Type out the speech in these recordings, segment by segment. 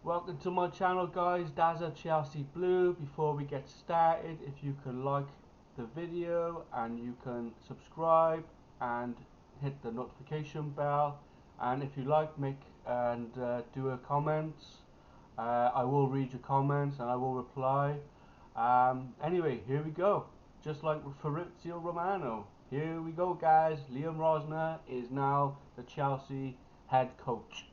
Welcome to my channel, guys. Dazza Chelsea Blue. Before we get started, if you can like the video and you can subscribe and hit the notification bell, and if you like, make and do a comments. I will read your comments and I will reply. Anyway, here we go. Just like Fabrizio Romano. Here we go, guys. Liam Rosenior is now the Chelsea head coach.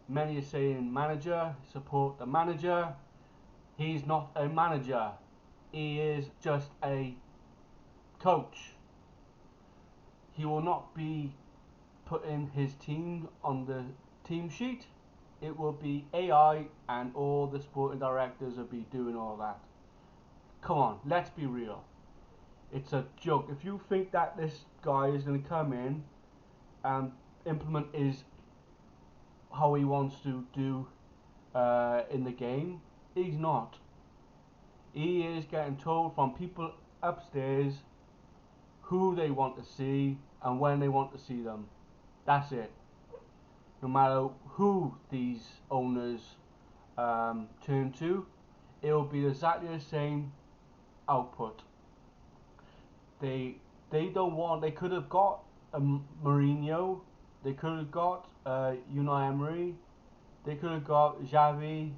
Many are saying manager, support the manager. He's not a manager. He is just a coach. He will not be putting his team on the team sheet. It will be AI, and all the sporting directors will be doing all that. Come on, let's be real. It's a joke. If you think that this guy is going to come in and implement how he wants to do in the game, he's not. He is getting told from people upstairs who they want to see and when they want to see them. That's it. No matter who these owners turn to, it will be exactly the same output. They don't want. They could have got a Mourinho. They could have got Unai Emery. They could have got Xavi.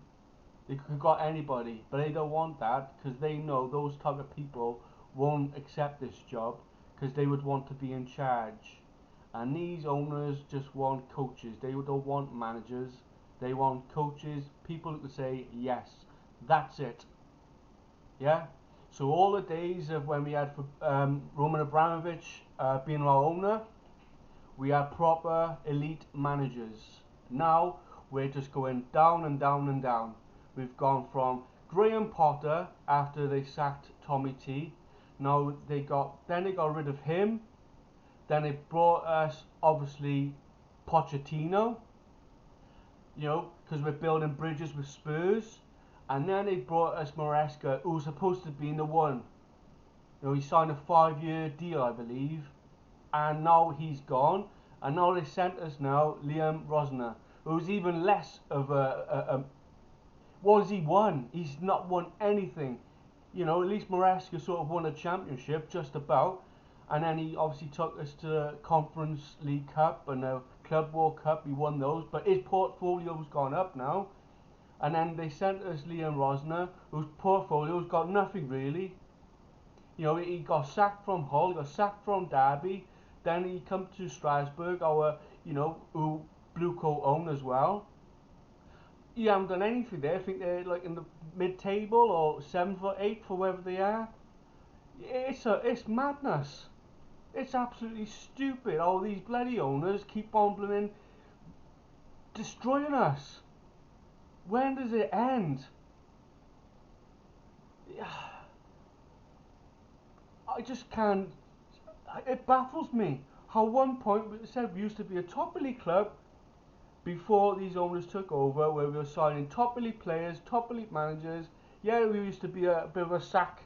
They could have got anybody, but they don't want that because they know those type of people won't accept this job because they would want to be in charge. And these owners just want coaches. They don't want managers. They want coaches, people who can say yes. That's it. Yeah. So all the days of when we had Roman Abramovich being our owner, we had proper elite managers. Now we're just going down and down and down. We've gone from Graham Potter after they sacked Tommy T. Now they got rid of him. Then they brought us obviously Pochettino. You know, because we're building bridges with Spurs. And then they brought us Maresca, who was supposed to be the one. You know, he signed a 5-year deal, I believe, and now he's gone. And now they sent us now Liam Rosenior, who's even less of what has he won? He's not won anything. You know, at least Maresca sort of won a championship, just about. And then he obviously took us to the Conference League Cup and the Club World Cup. He won those, but his portfolio's gone up now. And then they sent us Liam Rosenior, whose portfolio's got nothing really. You know, he got sacked from Hull, he got sacked from Derby, then he come to Strasbourg, who Blue Coat own as well. He haven't done anything there. I think they're like in the mid-table or 7th or 8th or wherever they are. It's madness. It's absolutely stupid. All these bloody owners keep on blooming destroying us. When does it end? I just can't. It baffles me how one point we said we used to be a top elite club before these owners took over, where we were signing top elite players, top elite managers. Yeah, we used to be a bit of a sack,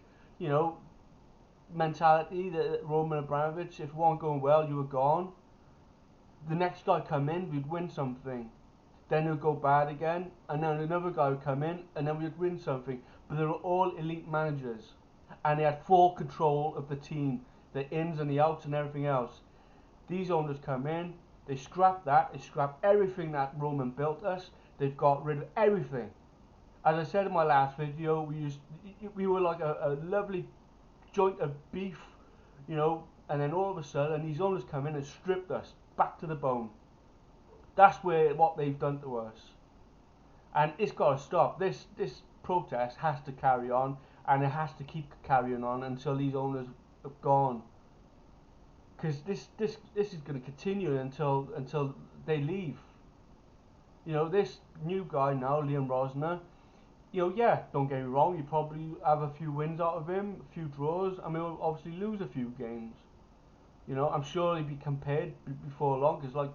mentality. That Roman Abramovich, if one going well, you were gone. The next guy come in, we'd win something. Then it would go bad again, and then another guy would come in, and then we'd win something. But they were all elite managers, and they had full control of the team, the ins and the outs and everything else. These owners come in, they scrap that, they scrap everything that Roman built us. They've got rid of everything. As I said in my last video, we were like a lovely joint of beef, and then all of a sudden these owners come in and stripped us back to the bone. That's what they've done to us, and it's got to stop. This protest has to carry on, and it has to keep carrying on until these owners have gone. Because this is going to continue until they leave. This new guy now, Liam Rosenior. Yeah, don't get me wrong. You probably have a few wins out of him, a few draws. I mean, we'll obviously lose a few games. I'm sure he'll be compared before long, because like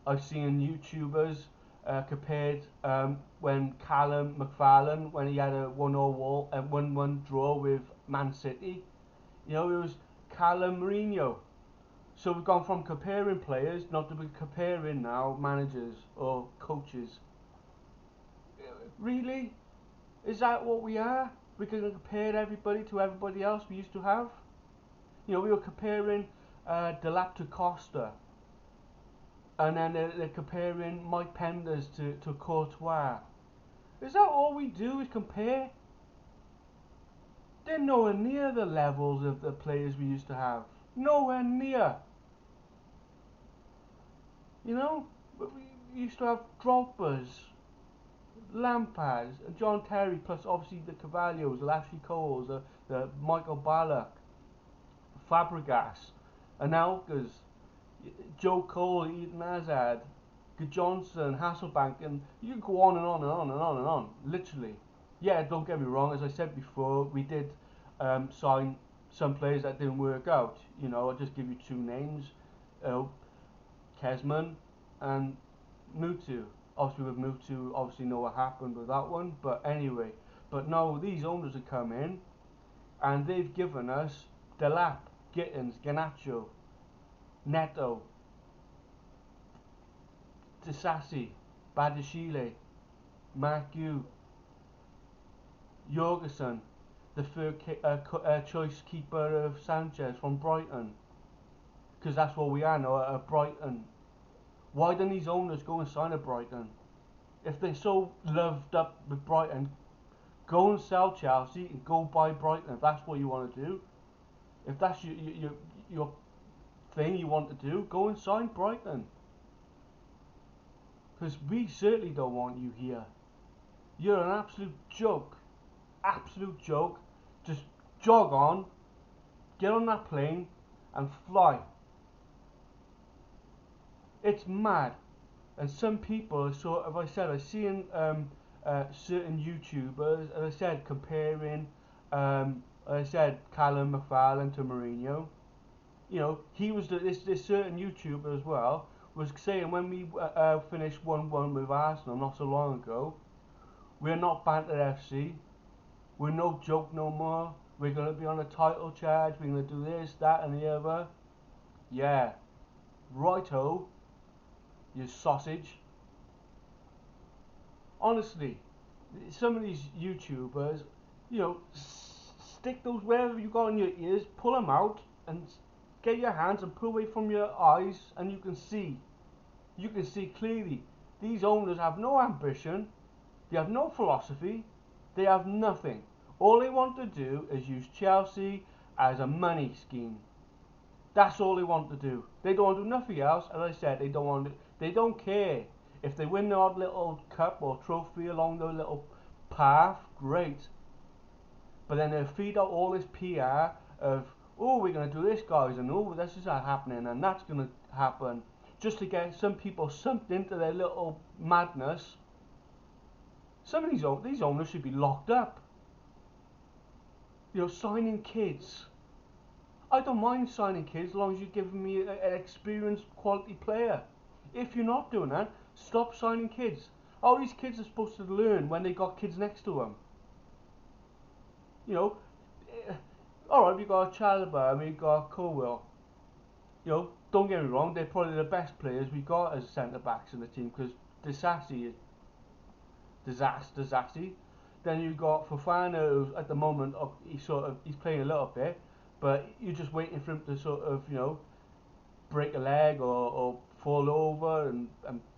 I've seen YouTubers compared when Callum McFarlane, when he had a 1-1 draw with Man City. It was Callum Mourinho. So we've gone from comparing players not to be comparing now managers or coaches. Really? Is that what we are? We're going to compare everybody to everybody else we used to have? You know, we were comparing Delap to Costa, and then they're comparing Mike Penders to Courtois. Is that all we do is compare? They're nowhere near the levels of the players we used to have. Nowhere near. You know, we used to have Drogba's, Lampards, and John Terry, plus obviously the Cavallos, the Lashley Coles, the Michael Ballack, Fabregas, Anelkas, Joe Cole, Eden Hazard, Johnson, Hasselbank, and you can go on and on and on and on and on, literally. Yeah, don't get me wrong, as I said before, we did sign some players that didn't work out. You know, I'll just give you two names, Kesman and Mutu. Obviously with Mutu, obviously know what happened with that one, but anyway. But no, these owners have come in, and they've given us Delap, Gittins, Garnacho, Neto, Disassi, Badashile, Mark Yu, Jorgensen, the third choice keeper of Sanchez from Brighton, because that's what we are now at Brighton. Why don't these owners go and sign a Brighton? If they're so loved up with Brighton, go and sell Chelsea and go buy Brighton if that's what you want to do. If that's your thing you want to do, go and sign Brighton. Because we certainly don't want you here. You're an absolute joke. Absolute joke. Just jog on, get on that plane and fly. It's mad. And some people are sort of, I said, I seen certain YouTubers, as I said, comparing, as I said, Callum McFarlane to Mourinho. You know, he was this certain YouTuber as well was saying when we finished 1-1 with Arsenal not so long ago, we're not Banter FC, we're no joke no more, we're going to be on a title charge, we're going to do this, that and the other. Yeah, righto, you sausage. Honestly, some of these YouTubers, you know, stick those wherever you got in your ears, pull them out and get your hands and pull away from your eyes, and you can see clearly these owners have no ambition, they have no philosophy, they have nothing. All they want to do is use Chelsea as a money scheme. That's all they want to do. They don't want to do nothing else. As I said, they don't care if they win the odd little cup or trophy along the little path. Great, but then they feed out all this PR of, oh, we're going to do this, guys, and oh, this is happening, and that's going to happen, just to get some people sucked into their little madness. Some of these owners should be locked up. You know, signing kids. I don't mind signing kids as long as you're giving me an experienced quality player. If you're not doing that, stop signing kids. All these kids are supposed to learn when they got kids next to them. You know, alright, we got Chalobah and we got Colwell. You know, don't get me wrong, they're probably the best players we got as centre backs in the team, because Disassi is Disassi. Then you got Fofana, who's at the moment he's playing a little bit, but you're just waiting for him to sort of, you know, break a leg or fall over and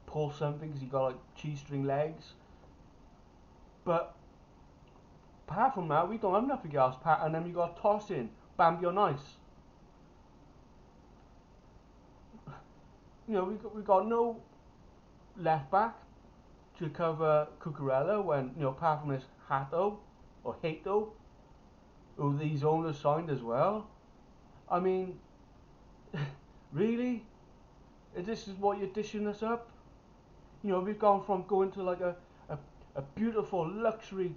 pull something because he got like cheese string legs. But apart from that, we don't have nothing else. And then we got tossing Bambi on ice. You know, we got no left back to cover Cucurella when, you know, apart from this Hato or Hato, who these owners signed as well. I mean, really? This is what you're dishing us up? You know, we've gone from going to like a beautiful luxury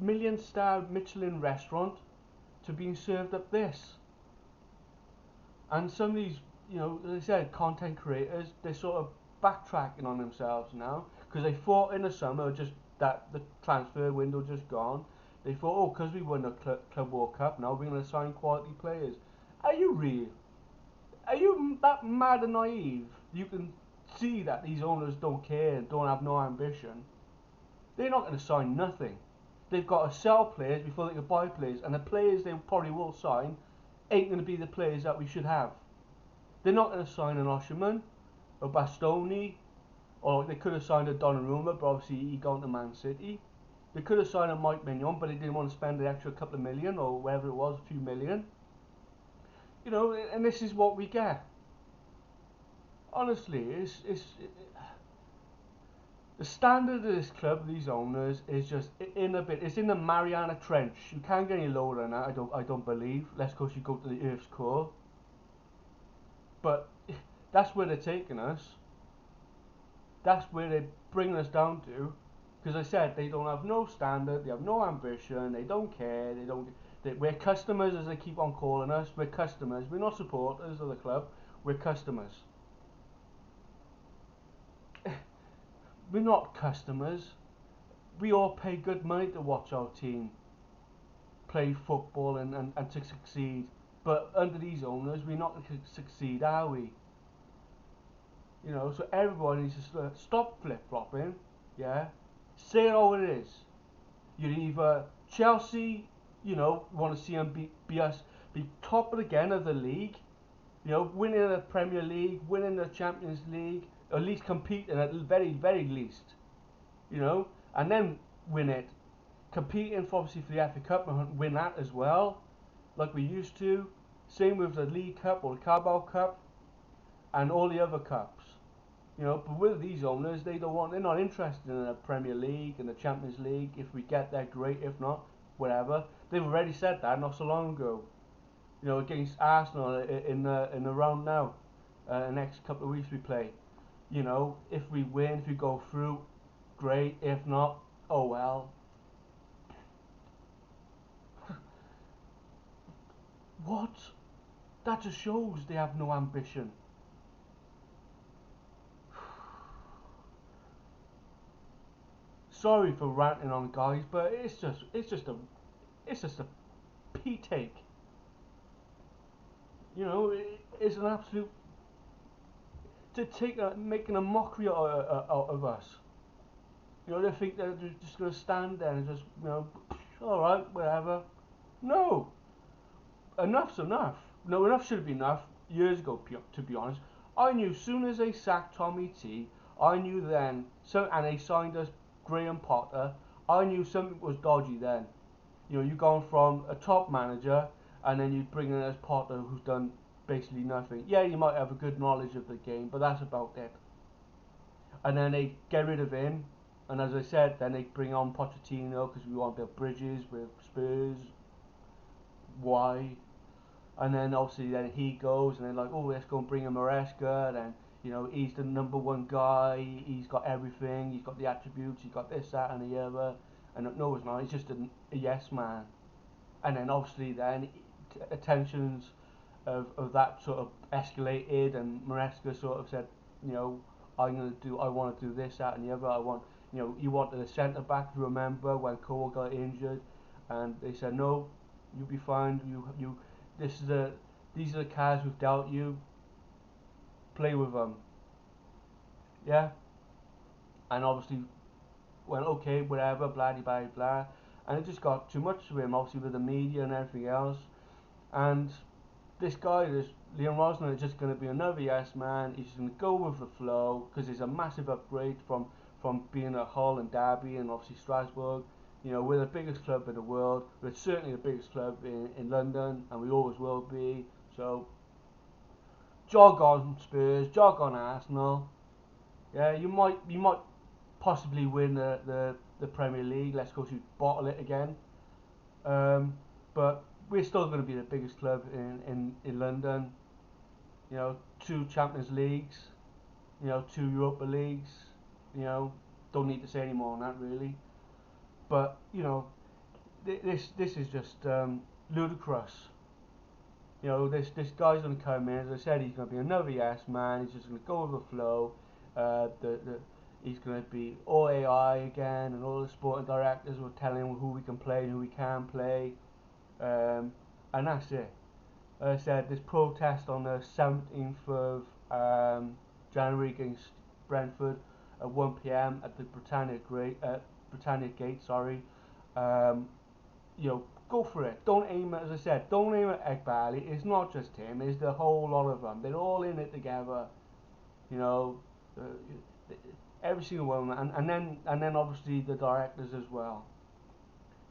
million-star Michelin restaurant to being served up this. And some of these, you know, as I said, content creators, they're sort of backtracking on themselves now, because they thought in the summer just that the transfer window just gone. They thought, oh, because we won the Club World Cup, now we're going to sign quality players. Are you real? Are you that mad and naive? You can see that these owners don't care and don't have no ambition. They're not going to sign nothing. They've got to sell players before they can buy players, and the players they probably will sign ain't going to be the players that we should have. They're not going to sign an Osherman, a Bastoni, or they could have signed a Donnarumma, but obviously he gone to Man City. They could have signed a Mike Mignon, but they didn't want to spend an extra couple of million or whatever it was, a few million. You know, and this is what we get. Honestly, the standard of this club, these owners, is just it's in the Mariana Trench. You can't get any lower than that. I don't believe. Let's go. You go to the Earth's core. But that's where they're taking us. That's where they're bringing us down to. Because I said they don't have no standard. They have no ambition. They don't care. We're customers, as they keep on calling us. We're customers. We're not supporters of the club. We're customers. We're not customers. We all pay good money to watch our team play football and to succeed. But under these owners, we're not going to succeed, are we? You know, so everybody needs to stop flip-flopping, yeah? Say it how it is. You're either Chelsea, you know, want to see them be top again of the league, you know, winning the Premier League, winning the Champions League, or at least competing at the very, very least, you know, and then win it. Competing for obviously for the FA Cup and win that as well, like we used to. Same with the League Cup or the Carabao Cup and all the other cups. You know, but with these owners, they're not interested in the Premier League and the Champions League. If we get there, great. If not, whatever. They've already said that not so long ago. You know, against Arsenal in the round now, the next couple of weeks we play. You know, if we win, if we go through, great. If not, oh well. What? That just shows they have no ambition. Sorry for ranting on, guys, but it's just a pee take. You know, it's an absolute making a mockery out of us. You know, they think they're just going to stand there and just, you know, all right, whatever. No, enough's enough. No, enough should have been enough years ago. To be honest, I knew as soon as they sacked Tommy T, I knew then. So and they signed us Graham Potter. I knew something was dodgy then. You know, you're going from a top manager and then you bring in as Potter, who's done basically nothing. Yeah, you might have a good knowledge of the game, but that's about it. And then they get rid of him, and as I said, then they bring on Pochettino because we want to build bridges with Spurs. Why? And then obviously then he goes, and then like, oh, let's go and bring in Maresca. Then you know he's the number one guy. He's got everything. He's got the attributes. He's got this, that, and the other. And no, it's not. He's just a yes man. And then obviously then attentions of that sort of escalated, and Maresca sort of said, you know, I want to do this, that, and the other. I want, you know, you wanted a centre back. If you remember when Cole got injured, and they said no, you'll be fine. These are the cards we've dealt you. Play with them. Yeah. And obviously went okay, whatever, blah blah blah, and it just got too much for him. Obviously with the media and everything else, and this guy, this Liam Rosenior, is just going to be another yes man. He's just going to go with the flow because it's a massive upgrade from being at Hull and Derby and obviously Strasbourg. You know, we're the biggest club in the world. We're certainly the biggest club in London, and we always will be. So, jog on Spurs, jog on Arsenal. Yeah, you might possibly win the Premier League. Let's go to bottle it again. But we're still going to be the biggest club in London. You know, 2 Champions Leagues, you know, 2 Europa Leagues, you know, don't need to say any more on that really. But, you know, this is just ludicrous. You know, this guy's going to come in, as I said, he's going to be another yes man, he's just going to go with the flow. He's going to be all AI again, and all the sporting directors will tell him who we can play and who we can't play. And that's it. As I said, this protest on the 17th of January against Brentford at 1 PM at the Britannia Britannia Gate, sorry. Um, go for it. Don't aim at, as I said, don't aim at Egbali. It's not just him. It's the whole lot of them. They're all in it together. You know, uh, every single one, and then obviously the directors as well.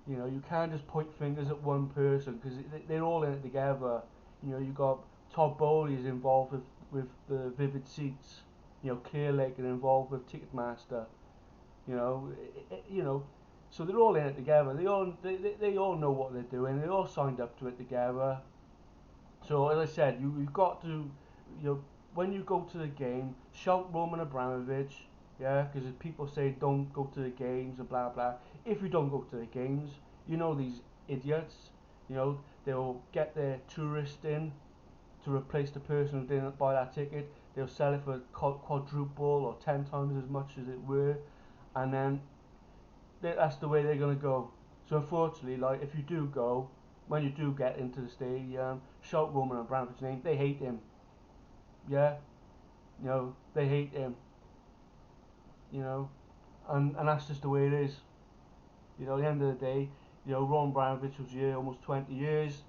You can't just point fingers at one person because they're all in it together. You got Todd Bowley is involved with the Vivid Seats. Clear Lake are involved with Ticketmaster. You know, so they're all in it together. They all know what they're doing. They all signed up to it together. So as I said, you've got to, when you go to the game, shout Roman Abramovich, yeah, because if people say don't go to the games and blah blah, if you don't go to the games, these idiots, they'll get their tourist in to replace the person who didn't buy that ticket. They'll sell it for quadruple or 10 times as much as it were, and then that's the way they're gonna go. So unfortunately, like if you do go, when you do get into the stadium, shout Roman Abramovich's name. They hate him. Yeah, they hate him. You know, and that's just the way it is. At the end of the day, Roman Abramovich was here almost 20 years.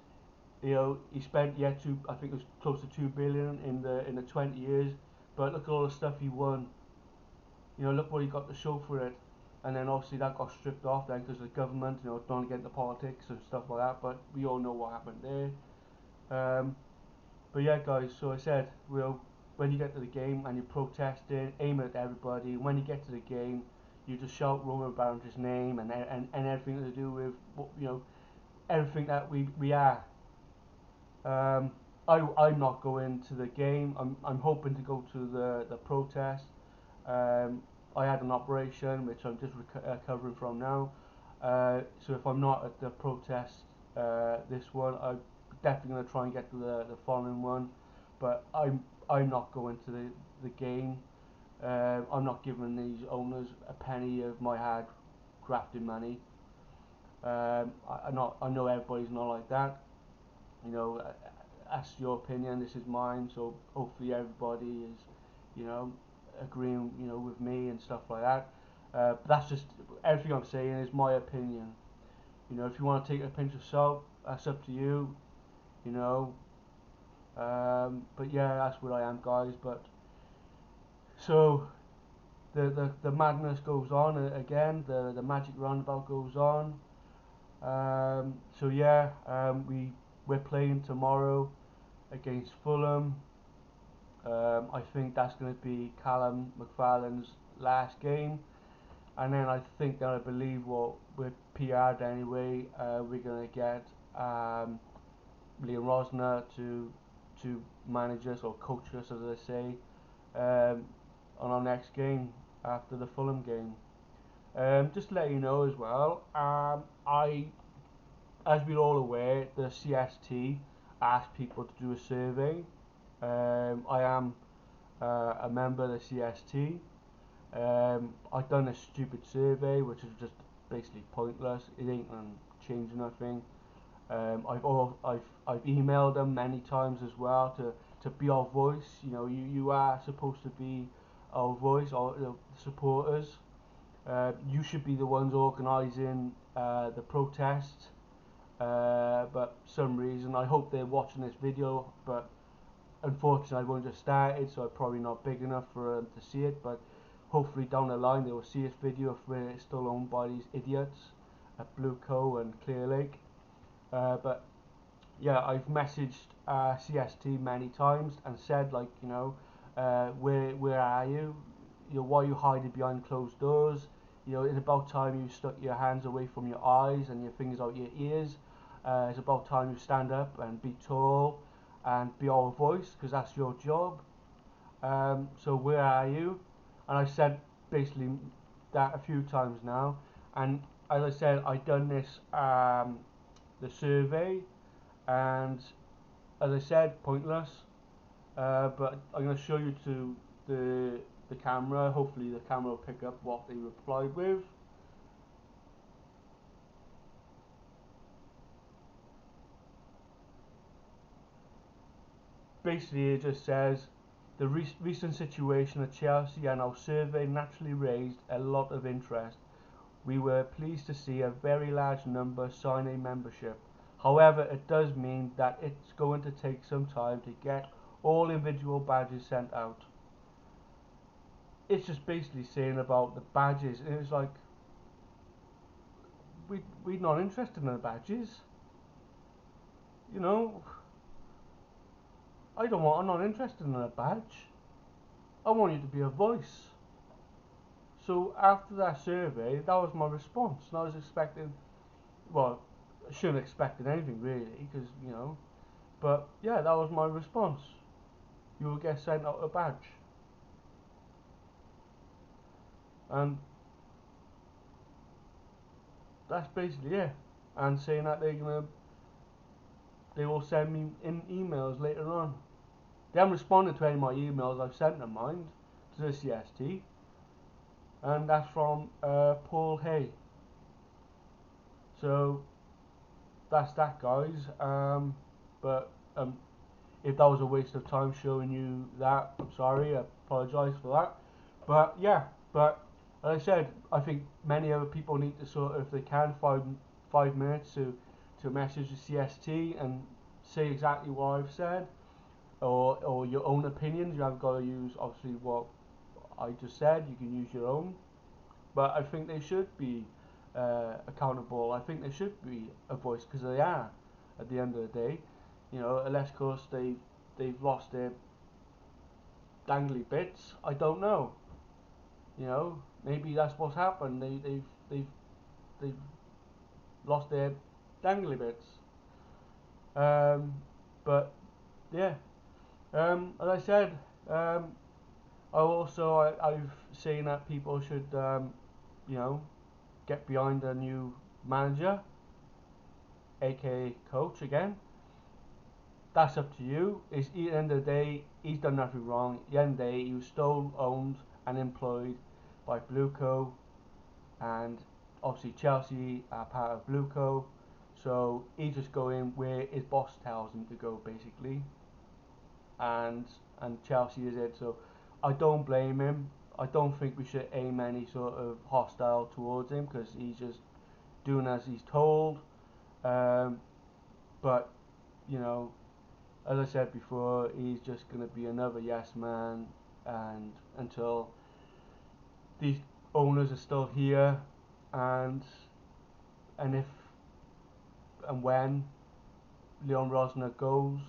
He spent I think it was close to 2 billion in the 20 years. But look at all the stuff he won. Look what he got to show for it. And then obviously that got stripped off then because the government, don't get into politics and stuff like that. But we all know what happened there. But yeah, guys. So I said, when you get to the game and you're protesting, aim at everybody. When you get to the game, you just shout Roman Abramovich's name and everything to do with everything that we are. I'm not going to the game. I'm hoping to go to the protest. Um, I had an operation which I'm just recovering from now. So if I'm not at the protest, this one, I'm definitely going to try and get to the following one. But I'm not going to the game. I'm not giving these owners a penny of my hard grafted money. I know everybody's not like that. That's your opinion. This is mine. So hopefully everybody is, agreeing, with me and stuff like that. But that's just everything I'm saying is my opinion. If you want to take it a pinch of salt, that's up to you. You know. But yeah, that's where I am, guys. But so the madness goes on again. The magic roundabout goes on. So yeah, we're playing tomorrow against Fulham. I think that's going to be Callum McFarlane's last game, and then I think that I believe what we're PR'd anyway. We're going to get Man Rosenior to manage us or coach us, as I say, on our next game after the Fulham game. Just to let you know as well, as we're all aware, the CST asked people to do a survey. I am a member of the CST. I've done a stupid survey which is just basically pointless. It ain't gonna change nothing. I've emailed them many times as well to be our voice. You are supposed to be our voice, our supporters. You should be the ones organising the protests. But some reason, I hope they're watching this video, but unfortunately I've only just started, so I'm probably not big enough for them to see it, but hopefully down the line they will see this video if we're still owned by these idiots at Blue Co and Clear Lake. But yeah, I've messaged CST many times and said, like, where are you? Why are you hiding behind closed doors? It's about time you stuck your hands away from your eyes and your fingers out your ears. It's about time you stand up and be tall and be our voice, because that's your job. So where are you? And I said basically that a few times now. And as I said, I done this the survey, and as I said, pointless. But I'm going to show you to the camera. Hopefully the camera will pick up what they replied with. Basically it just says the recent situation at Chelsea and our survey naturally raised a lot of interest. We were pleased to see a very large number sign a membership. However, it does mean that it's going to take some time to get all individual badges sent out. It's just basically saying about the badges, and it's like, we're not interested in the badges. You know, I'm not interested in a badge. I want you to be a voice. So after that survey, that was my response, and I was expecting, well, I shouldn't have expected anything really, because but yeah, that was my response. You will get sent out a badge, and that's basically it. And saying that they will send me in emails later on. They haven't responded to any of my emails I've sent them, mind, to the CST, and that's from Paul Hay. So that's that, guys. But if that was a waste of time showing you that, I'm sorry. I apologise for that. But yeah, but as I said, I think many other people need to sort of, if they can, five minutes to message the CST and say exactly what I've said, or your own opinions. You haven't got to use obviously what I just said. You can use your own. But I think they should be accountable. I think they should be a voice, because they are at the end of the day. Unless of course they've lost their dangly bits. I don't know. Maybe that's what's happened. They've lost their dangly bits. But yeah. As I said, I've seen that people should get behind a new manager, aka coach again. That's up to you. At the end of the day, he's done nothing wrong. At the end of the day, he was still owned and employed by Blueco, and obviously Chelsea are part of Blueco, so he's just going where his boss tells him to go, basically. And Chelsea is it. So I don't blame him. I don't think we should aim any sort of hostile towards him, because he's just doing as he's told. But you know, as I said before, he's just going to be another yes man, and until these owners are still here, and if and when Leon Rosenior goes,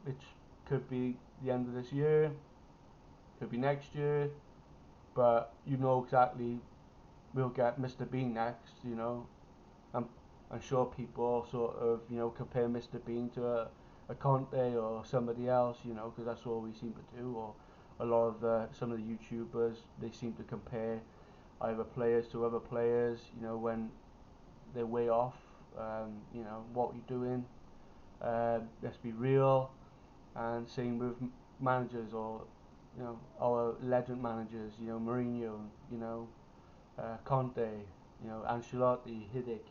which could be the end of this year, could be next year, but exactly we'll get Mr. Bean next. I'm sure people sort of compare Mr. Bean to a Conte or somebody else, because that's all we seem to do. Or a lot of some of the YouTubers, they seem to compare either players to other players, when they're way off. What you're doing. Let's be real. And same with managers, or our legend managers, Mourinho, Conte, Ancelotti, Hidick.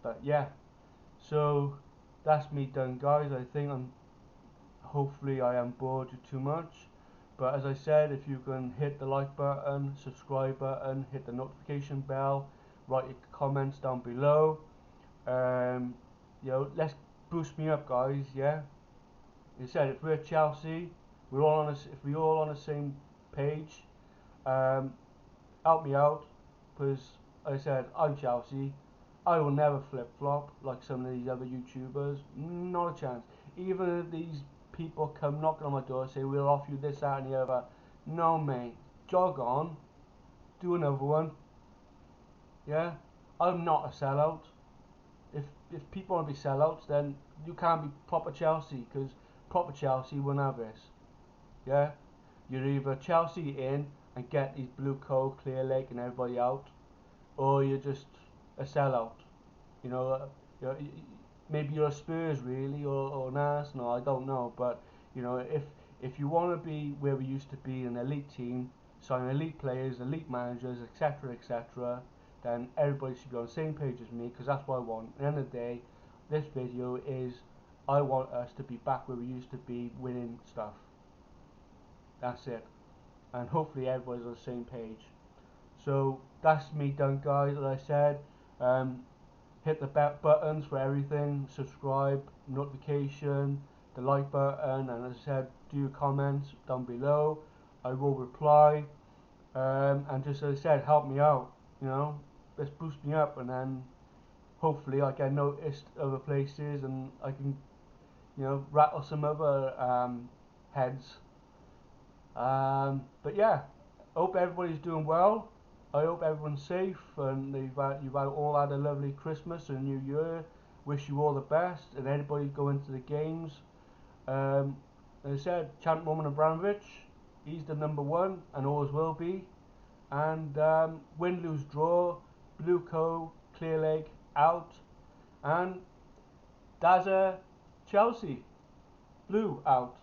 But yeah, so that's me done, guys. Hopefully I am bored you too much. But as I said, if you can hit the like button, subscribe button, hit the notification bell, write your comments down below. Let's boost me up, guys. Yeah. Like I said, if we're Chelsea, if we're all on the same page, help me out, because like I said, I'm Chelsea. I will never flip flop like some of these other YouTubers. Not a chance. Even if these people come knocking on my door and say we'll offer you this, that, and the other, no, mate. Jog on. Do another one. Yeah. I'm not a sellout. If people want to be sellouts, then you can't be proper Chelsea, because proper Chelsea won't have this. Yeah. You're either Chelsea in and get these Blueco, Clear Lake, and everybody out, or you're just a sellout. You know, maybe you're a Spurs really, or an Arsenal. I don't know, but if you want to be where we used to be, an elite team, sign elite players, elite managers, etc., etc., then everybody should be on the same page as me, because that's what I want. At the end of the day, this video is, I want us to be back where we used to be, winning stuff. That's it. And hopefully everybody's on the same page. So that's me done, guys. As I said, hit the buttons for everything, subscribe, notification, the like button, and as I said, do your comments down below. I will reply, and just as I said, help me out, let's boost me up, and then hopefully I get noticed other places and I can, rattle some other heads. But yeah, hope everybody's doing well. I hope everyone's safe and you've all had a lovely Christmas and New Year. Wish you all the best, and anybody go into the games. As I said, Champ Roman Abramovich, he's the number one and always will be. And win, lose, draw, Blue Co, Clear Leg out, and Daza Chelsea Blue out.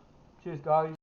Cheers, guys.